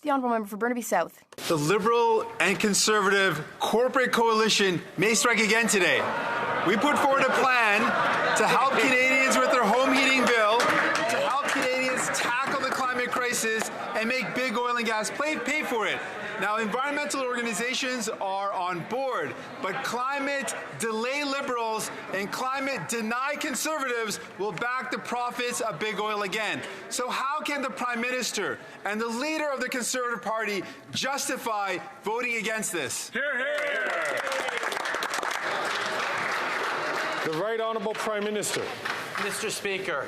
The Honourable Member for Burnaby South. The Liberal and Conservative corporate coalition may strike again today. We put forward a plan to help Canadians with their home heating bill, to help Canadians tackle the climate crisis and make big oil and gas pay for it. Now, environmental organizations are on board, but climate delay liberals and climate deny conservatives will back the profits of big oil again. So how can the Prime Minister and the leader of the Conservative Party justify voting against this? Hear, hear. The Right Honourable Prime Minister. Mr. Speaker,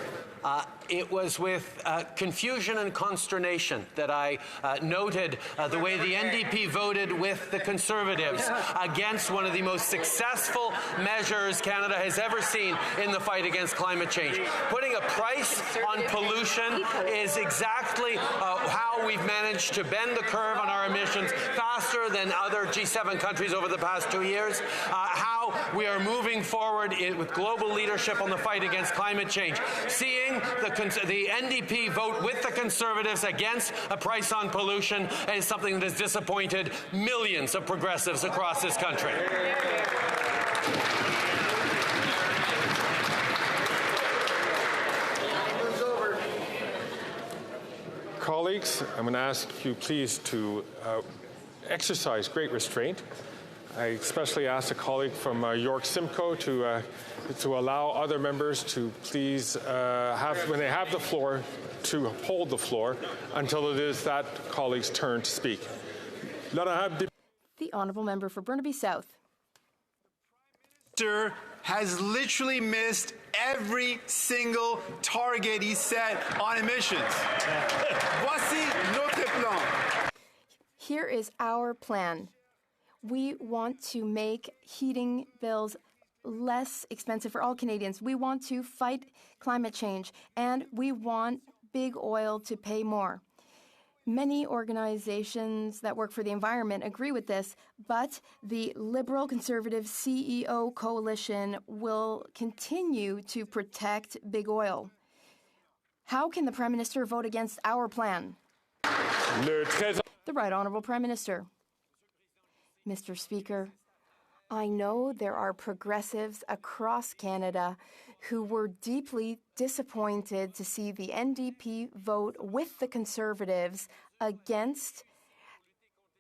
it was with confusion and consternation that I noted the way the NDP voted with the Conservatives against one of the most successful measures Canada has ever seen in the fight against climate change. Putting a price on pollution is exactly how we've managed to bend the curve on our emissions faster than other G7 countries over the past 2 years. How we are moving forward with global leadership on the fight against climate change. Seeing the NDP vote with the Conservatives against a price on pollution is something that has disappointed millions of progressives across this country. Colleagues, I'm going to ask you please to exercise great restraint. I especially ask a colleague from York Simcoe to allow other members to please when they have the floor, to hold the floor until it is that colleague's turn to speak. The Honourable Member for Burnaby South. Mr. has literally missed every single target he set on emissions. Voici notre plan. Here is our plan. We want to make heating bills less expensive for all Canadians. We want to fight climate change, and we want big oil to pay more. Many organizations that work for the environment agree with this, but the Liberal Conservative CEO coalition will continue to protect big oil. How can the Prime Minister vote against our plan? The Right Honourable Prime Minister. Mr. Speaker, I know there are progressives across Canada who were deeply disappointed to see the NDP vote with the Conservatives against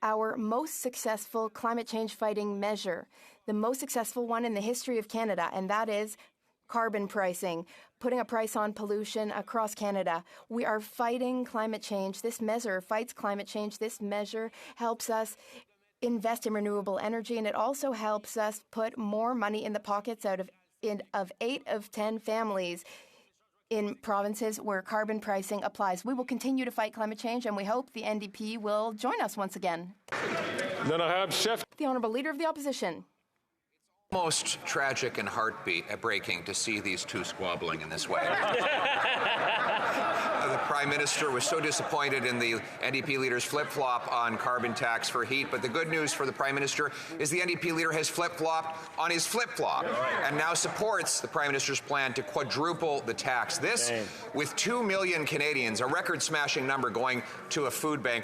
our most successful climate change fighting measure, the most successful one in the history of Canada, and that is carbon pricing, putting a price on pollution across Canada. We are fighting climate change. This measure fights climate change. This measure helps us invest in renewable energy, and it also helps us put more money in the pockets of 8 of 10 families in provinces where carbon pricing applies. We will continue to fight climate change, and we hope the NDP will join us once again. Then I have Chef. The Honourable Leader of the Opposition. Almost tragic and heartbreaking to see these two squabbling in this way. The Prime Minister was so disappointed in the NDP leader's flip-flop on carbon tax for heat, but the good news for the Prime Minister is the NDP leader has flip-flopped on his flip-flop and now supports the Prime Minister's plan to quadruple the tax. This, with 2 million Canadians, a record-smashing number, going to a food bank